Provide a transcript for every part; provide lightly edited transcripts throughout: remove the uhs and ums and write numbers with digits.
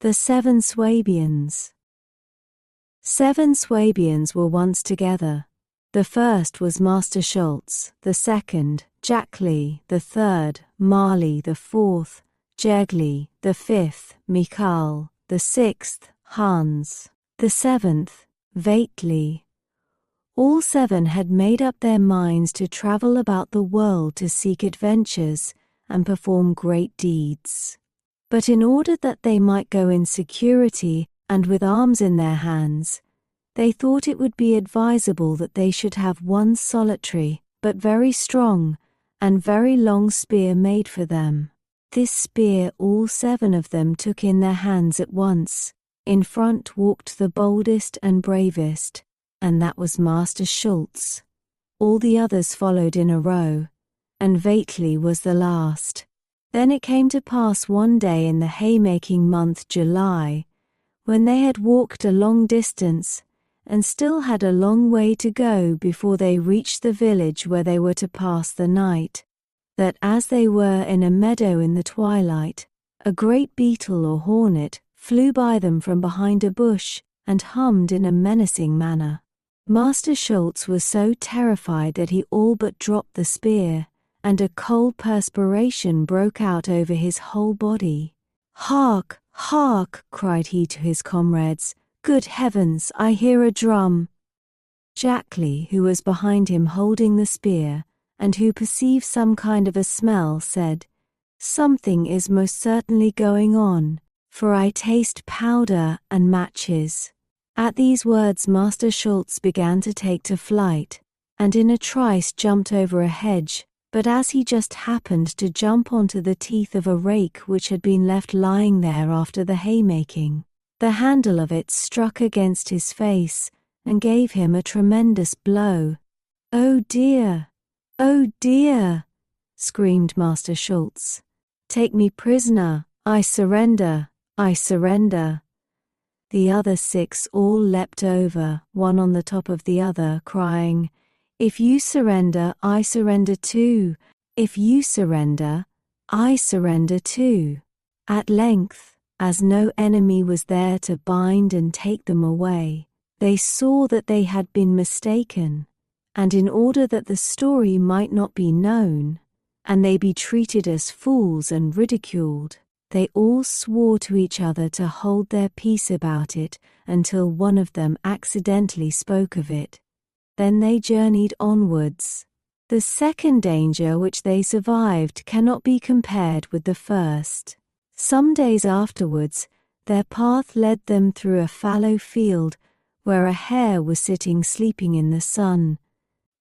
The 7 Swabians. 7 Swabians were once together. The first was Master Schultz, the second, Jackli, the third, Marley, the fourth, Jergli, the fifth, Michael, the sixth, Hans, the seventh, Veitli. All 7 had made up their minds to travel about the world to seek adventures and perform great deeds. But in order that they might go in security and with arms in their hands, they thought it would be advisable that they should have one solitary, but very strong, and very long spear made for them. This spear all 7 of them took in their hands at once. In front walked the boldest and bravest, and that was Master Schultz. All the others followed in a row, and Veitli was the last. Then it came to pass one day in the haymaking month July, when they had walked a long distance, and still had a long way to go before they reached the village where they were to pass the night, that as they were in a meadow in the twilight, a great beetle or hornet flew by them from behind a bush and hummed in a menacing manner. Master Schultz was so terrified that he all but dropped the spear, and a cold perspiration broke out over his whole body. "Hark! Hark!" cried he to his comrades. "Good heavens, I hear a drum." Jackli, who was behind him holding the spear, and who perceived some kind of a smell, said, "Something is most certainly going on, for I taste powder and matches." At these words Master Schultz began to take to flight, and in a trice jumped over a hedge, but as he just happened to jump onto the teeth of a rake which had been left lying there after the haymaking, the handle of it struck against his face and gave him a tremendous blow. "Oh dear! Oh dear!" screamed Master Schultz. "Take me prisoner! I surrender! I surrender!" The other 6 all leapt over, one on the top of the other, crying, "If you surrender, I surrender too. If you surrender, I surrender too." At length, as no enemy was there to bind and take them away, they saw that they had been mistaken, and in order that the story might not be known, and they be treated as fools and ridiculed, they all swore to each other to hold their peace about it until one of them accidentally spoke of it. Then they journeyed onwards. The second danger which they survived cannot be compared with the first. Some days afterwards, their path led them through a fallow field where a hare was sitting sleeping in the sun.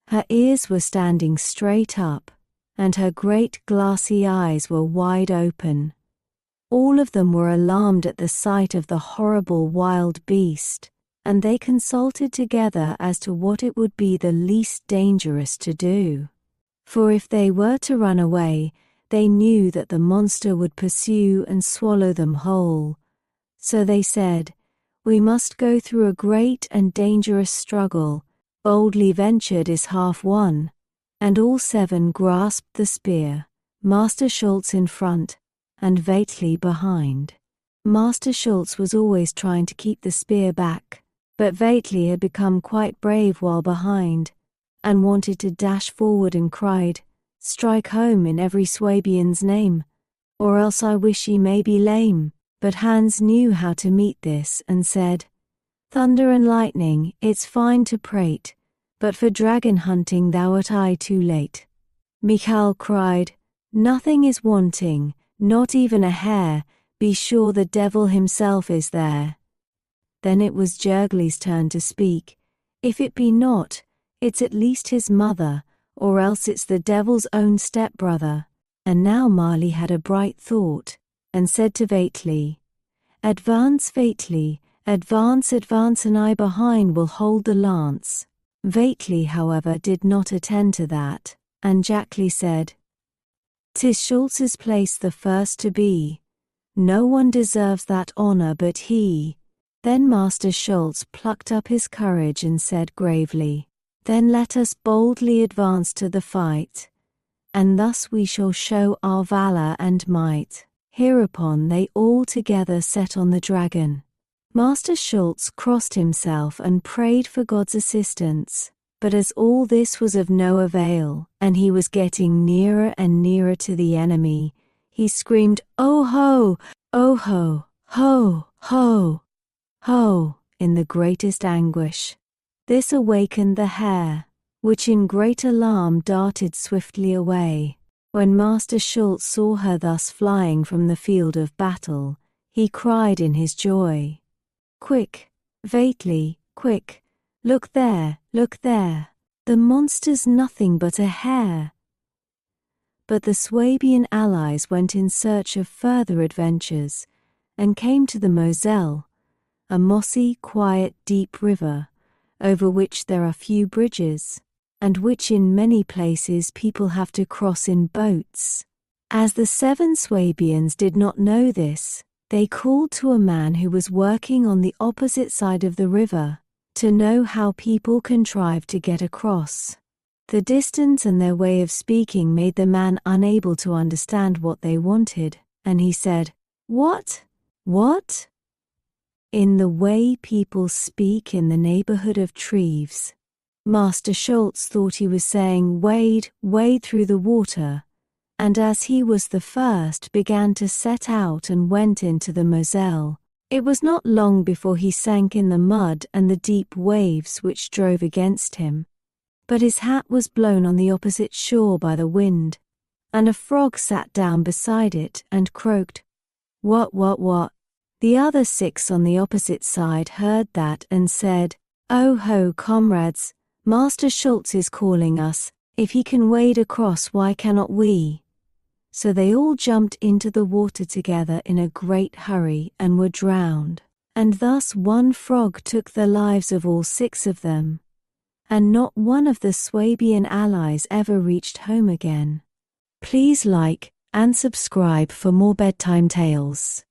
Her ears were standing straight up, and her great glassy eyes were wide open. All of them were alarmed at the sight of the horrible wild beast, and they consulted together as to what it would be the least dangerous to do. For if they were to run away, they knew that the monster would pursue and swallow them whole. So they said, "We must go through a great and dangerous struggle. Boldly ventured is half won." And all 7 grasped the spear, Master Schultz in front, and Veitli behind. Master Schultz was always trying to keep the spear back, but Veitli had become quite brave while behind, and wanted to dash forward and cried, "Strike home in every Swabian's name, or else I wish ye may be lame." But Hans knew how to meet this and said, "Thunder and lightning, it's fine to prate, but for dragon hunting thou'rt I too late." Michael cried, "Nothing is wanting, not even a hare, be sure the devil himself is there." Then it was Jergli's turn to speak. "If it be not, it's at least his mother, or else it's the devil's own stepbrother." And now Marley had a bright thought, and said to Veitli, "Advance, Veitli, advance, advance, and I behind will hold the lance." Veitli, however, did not attend to that, and Jackli said, "'Tis Schultz's place the first to be. No one deserves that honor but he." Then Master Schultz plucked up his courage and said gravely, "Then let us boldly advance to the fight, and thus we shall show our valor and might." Hereupon they all together set on the dragon. Master Schultz crossed himself and prayed for God's assistance, but as all this was of no avail, and he was getting nearer and nearer to the enemy, he screamed, "Oh ho! Oh ho! Ho! Ho! Ho!" in the greatest anguish. This awakened the hare, which in great alarm darted swiftly away. When Master Schultz saw her thus flying from the field of battle, he cried in his joy, "Quick, Veitli, quick, look there, the monster's nothing but a hare." But the Swabian allies went in search of further adventures, and came to the Moselle, a mossy, quiet, deep river, over which there are few bridges, and which in many places people have to cross in boats. As the 7 Swabians did not know this, they called to a man who was working on the opposite side of the river, to know how people contrived to get across. The distance and their way of speaking made the man unable to understand what they wanted, and he said, What? In the way people speak in the neighborhood of Treves. Master Schultz thought he was saying, wade through the water, and as he was the first began to set out and went into the Moselle. It was not long before he sank in the mud and the deep waves which drove against him. But his hat was blown on the opposite shore by the wind, and a frog sat down beside it and croaked, What? The other 6 on the opposite side heard that and said, Oh ho, comrades, Master Schultz is calling us. If he can wade across, why cannot we? So they all jumped into the water together in a great hurry and were drowned. And thus one frog took the lives of all 6 of them, and not one of the Swabian allies ever reached home again. Please like and subscribe for more bedtime tales.